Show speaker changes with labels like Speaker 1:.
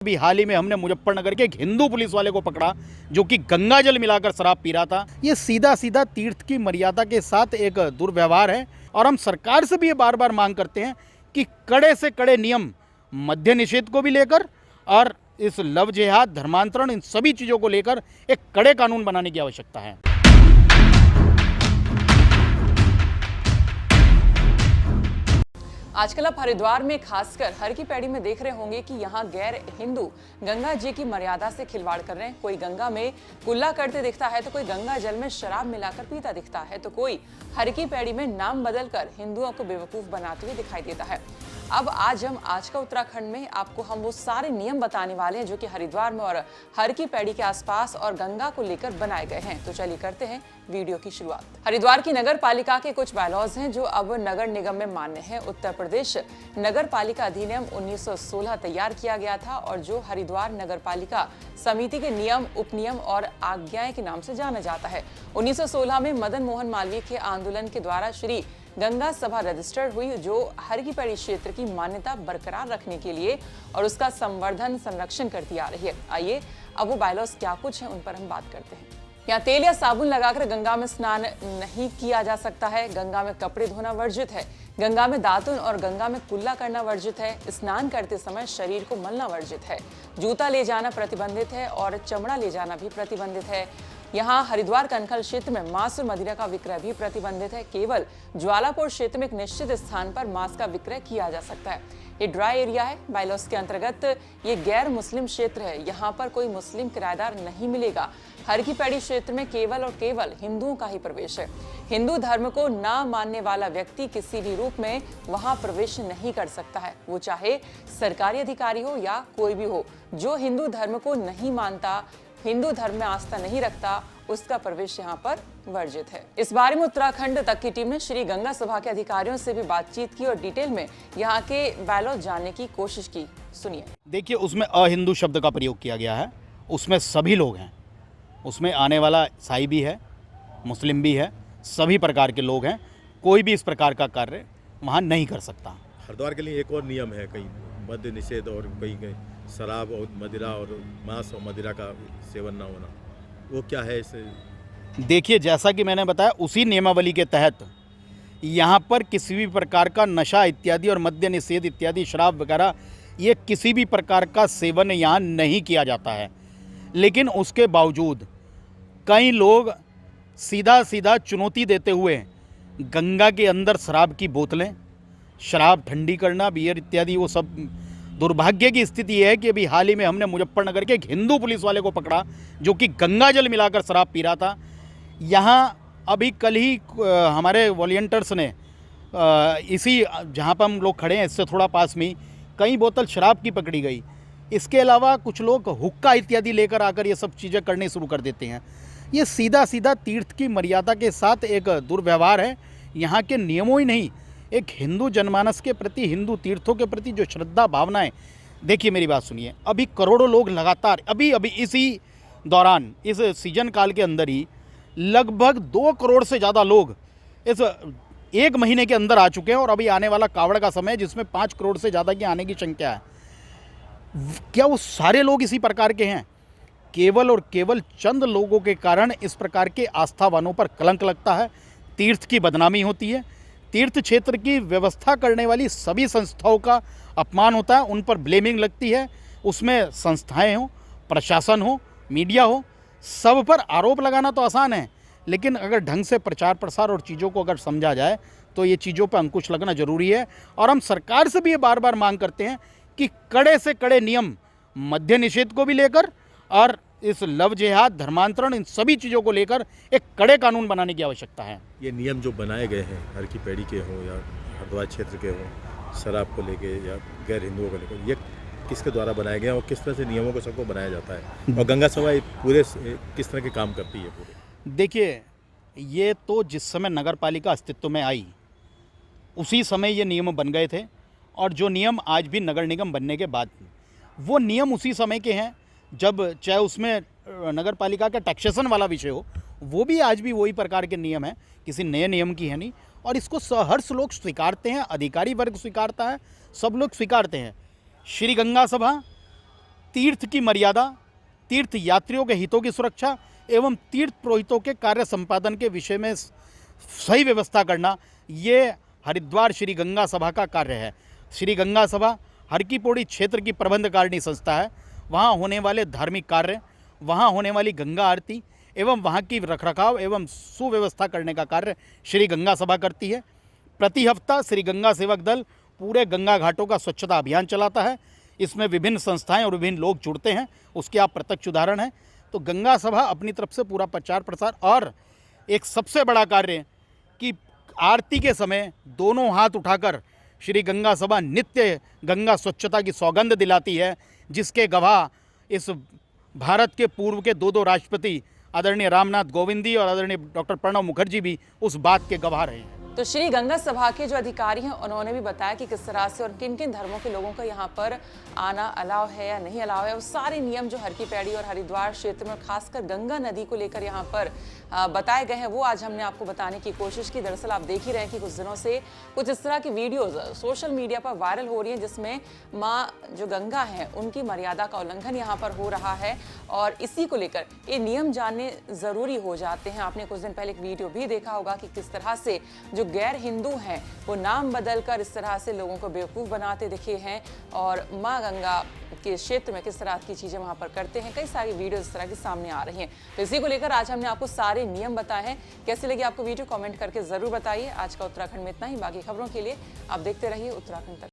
Speaker 1: अभी हाल ही में हमने मुजफ्फरनगर के एक हिंदू पुलिस वाले को पकड़ा जो कि गंगा जल मिलाकर शराब पी रहा था। ये सीधा सीधा तीर्थ की मर्यादा के साथ एक दुर्व्यवहार है और हम सरकार से भी ये बार बार मांग करते हैं कि कड़े से कड़े नियम मद्य निषेध को भी लेकर और इस लव जिहाद, धर्मांतरण, इन सभी चीज़ों को लेकर एक कड़े कानून बनाने की आवश्यकता है।
Speaker 2: आजकल आप हरिद्वार में खासकर हर की पैड़ी में देख रहे होंगे कि यहाँ गैर हिंदू गंगा जी की मर्यादा से खिलवाड़ कर रहे हैं। कोई गंगा में कुल्ला करते दिखता है तो कोई गंगा जल में शराब मिलाकर पीता दिखता है तो कोई हर की पैड़ी में नाम बदलकर हिंदुओं को बेवकूफ बनाते हुए दिखाई देता है। अब आज का उत्तराखंड में आपको हम वो सारे नियम बताने वाले हैं जो कि हरिद्वार में और हर की पैड़ी के आसपास और गंगा को लेकर बनाए गए हैं। तो चलिए करते हैं वीडियो की शुरुआत। हरिद्वार की नगर पालिका के कुछ बायलॉज हैं जो अब नगर निगम में मान्य हैं। उत्तर प्रदेश नगर पालिका अधिनियम 1916 तैयार किया गया था और जो हरिद्वार नगर पालिका समिति के नियम, उपनियम और आज्ञाएं के नाम से जाना जाता है। 1916 में मदन मोहन मालवीय के आंदोलन के द्वारा श्री गंगा सभा रजिस्टर्ड हुई जो हर की पैड़ी क्षेत्र की मान्यता बरकरार रखने के लिए और उसका संवर्धन, संरक्षण करती आ रही है। आइए अब वो बायलॉज क्या कुछ है उन पर हम बात करते हैं। यहाँ तेल या साबुन लगाकर गंगा में स्नान नहीं किया जा सकता है। गंगा में कपड़े धोना वर्जित है। गंगा में दातुन और गंगा में कुल्ला करना वर्जित है। स्नान करते समय शरीर को मलना वर्जित है। जूता ले जाना प्रतिबंधित है और चमड़ा ले जाना भी प्रतिबंधित है। यहाँ हरिद्वार कनखल क्षेत्र में मांस और मदिरा का विक्रय भी प्रतिबंधित है। केवल ज्वालापुर क्षेत्र में एक निश्चित स्थान पर मांस का विक्रय किया जा सकता है। ये ड्राई एरिया है। बायलॉज के अंतर्गत ये गैर मुस्लिम क्षेत्र है। यहाँ पर कोई मुस्लिम किराएदार नहीं मिलेगा। हर की पैड़ी क्षेत्र में केवल और केवल हिंदुओं का ही प्रवेश है। हिंदू धर्म को ना मानने वाला व्यक्ति किसी भी रूप में वहां प्रवेश नहीं कर सकता है, वो चाहे सरकारी अधिकारी हो या कोई भी हो। जो हिंदू धर्म को नहीं मानता, हिंदू धर्म में आस्था नहीं रखता, उसका प्रवेश यहाँ पर वर्जित है। इस बारे में उत्तराखंड तक की टीम ने श्री गंगा सभा के अधिकारियों से भी बातचीत की और डिटेल में यहाँ के बायलॉज जानने की कोशिश की। सुनिए।
Speaker 1: देखिए, उसमें अहिंदू शब्द का प्रयोग किया गया है। उसमें सभी लोग हैं। उसमें आने वाला ईसाई भी है, मुस्लिम भी है, सभी प्रकार के लोग हैं। कोई भी इस प्रकार का कार्य वहाँ नहीं कर सकता।
Speaker 3: हरिद्वार के लिए एक और नियम है, कहीं मद्य निषेध और कहीं शराब और मदिरा और मांस और मदिरा का सेवन ना होना, वो क्या है इसे?
Speaker 1: देखिए, जैसा कि मैंने बताया, उसी नियमावली के तहत यहाँ पर किसी भी प्रकार का नशा इत्यादि और मद्य निषेध इत्यादि, शराब वगैरह, ये किसी भी प्रकार का सेवन यहाँ नहीं किया जाता है। लेकिन उसके बावजूद कई लोग सीधा सीधा चुनौती देते हुए गंगा के अंदर शराब की बोतलें, शराब ठंडी करना, बियर इत्यादि, वो सब। दुर्भाग्य की स्थिति है कि अभी हाल ही में हमने मुजफ्फरनगर के एक हिंदू पुलिस वाले को पकड़ा जो कि गंगा जल मिलाकर शराब पी रहा था। यहाँ अभी कल ही हमारे वॉलंटियर्स ने इसी जहाँ पर हम लोग खड़े हैं इससे थोड़ा पास में कई बोतल शराब की पकड़ी गई। इसके अलावा कुछ लोग हुक्का इत्यादि लेकर आकर ये सब चीज़ें करने शुरू कर देते हैं। ये सीधा सीधा तीर्थ की मर्यादा के साथ एक दुर्व्यवहार है। यहाँ के नियमों ही नहीं, एक हिंदू जनमानस के प्रति, हिंदू तीर्थों के प्रति जो श्रद्धा भावनाएं, देखिए मेरी बात सुनिए, अभी करोड़ों लोग लगातार अभी इसी दौरान, इस सीजन काल के अंदर ही लगभग 2 करोड़ से ज़्यादा लोग इस एक महीने के अंदर आ चुके हैं और अभी आने वाला कावड़ का समय है जिसमें 5 करोड़ से ज़्यादा की आने की संख्या है। क्या वो सारे लोग इसी प्रकार के हैं? केवल और केवल चंद लोगों के कारण इस प्रकार के आस्थावानों पर कलंक लगता है, तीर्थ की बदनामी होती है, तीर्थ क्षेत्र की व्यवस्था करने वाली सभी संस्थाओं का अपमान होता है, उन पर ब्लेमिंग लगती है। उसमें संस्थाएं हो, प्रशासन हो, मीडिया हो, सब पर आरोप लगाना तो आसान है, लेकिन अगर ढंग से प्रचार प्रसार और चीज़ों को अगर समझा जाए तो ये चीज़ों पर अंकुश लगना जरूरी है। और हम सरकार से भी ये बार बार मांग करते हैं कि कड़े से कड़े नियम मद्य निषेध को भी लेकर और इस लव जिहाद, धर्मांतरण, इन सभी चीज़ों को लेकर एक कड़े कानून बनाने की आवश्यकता है।
Speaker 3: ये नियम जो बनाए गए हैं, हर की पैड़ी के हों या हरिद्वार क्षेत्र के हों, शराब को लेके या गैर हिंदुओं को लेकर, ये किसके द्वारा बनाए गए हैं और किस तरह से नियमों को सबको बनाया जाता है? और गंगा सभा पूरे किस तरह के काम करती है पूरे?
Speaker 1: देखिए, ये तो जिस समय नगर पालिका अस्तित्व में आई उसी समय ये नियम बन गए थे और जो नियम आज भी नगर निगम बनने के बाद, वो नियम उसी समय के हैं जब चाहे उसमें नगर पालिका का टैक्सेशन वाला विषय हो, वो भी आज भी वही प्रकार के नियम हैं, किसी नए नियम की है नहीं। और इसको सहर्ष लोग स्वीकारते हैं, अधिकारी वर्ग स्वीकारता है, सब लोग स्वीकारते हैं। श्री गंगा सभा तीर्थ की मर्यादा, तीर्थ यात्रियों के हितों की सुरक्षा एवं तीर्थ पुरोहितों के कार्य संपादन के विषय में सही व्यवस्था करना, ये हरिद्वार श्री गंगा सभा का कार्य है। श्री गंगा सभा हर की पौड़ी क्षेत्र की प्रबंधकारिणी संस्था है। वहाँ होने वाले धार्मिक कार्य, वहाँ होने वाली गंगा आरती एवं वहाँ की रखरखाव एवं सुव्यवस्था करने का कार्य श्री गंगा सभा करती है। प्रति हफ्ता श्री गंगा सेवक दल पूरे गंगा घाटों का स्वच्छता अभियान चलाता है। इसमें विभिन्न संस्थाएं और विभिन्न लोग जुड़ते हैं, उसके आप प्रत्यक्ष उदाहरण हैं। तो गंगा सभा अपनी तरफ से पूरा प्रचार प्रसार, और एक सबसे बड़ा कार्य कि आरती के समय दोनों हाथ उठाकर श्री गंगा सभा नित्य गंगा स्वच्छता की सौगंध दिलाती है, जिसके गवाह इस भारत के पूर्व के दो राष्ट्रपति आदरणीय रामनाथ कोविंद जी और आदरणीय डॉक्टर प्रणब मुखर्जी भी उस बात के गवाह रहे हैं।
Speaker 2: तो श्री गंगा सभा के जो अधिकारी हैं उन्होंने भी बताया कि किस तरह से और किन किन धर्मों के लोगों का यहाँ पर आना अलाउ है या नहीं अलाउ है। वो सारे नियम जो हर की पैड़ी और हरिद्वार क्षेत्र में खासकर गंगा नदी को लेकर यहाँ पर बताए गए हैं, वो आज हमने आपको बताने की कोशिश की। दरअसल आप देख ही रहे हैं कि कुछ दिनों से कुछ इस तरह की वीडियोज सोशल मीडिया पर वायरल हो रही हैं, जिसमें माँ जो गंगा है उनकी मर्यादा का उल्लंघन यहाँ पर हो रहा है, और इसी को लेकर ये नियम जानने जरूरी हो जाते हैं। आपने कुछ दिन पहले एक वीडियो भी देखा होगा कि किस तरह से जो गैर हिंदू हैं वो नाम बदलकर इस तरह से लोगों को बेवकूफ़ बनाते दिखे हैं, और माँ गंगा के क्षेत्र में किस तरह की चीज़ें वहाँ पर करते हैं। कई सारी वीडियो इस तरह की सामने आ रही हैं। तो इसी को लेकर आज हमने आपको सारे नियम बताए हैं। कैसी लगी आपको वीडियो, कमेंट करके ज़रूर बताइए। आज का उत्तराखंड में इतना ही। बाकी खबरों के लिए आप देखते रहिए उत्तराखंड तक।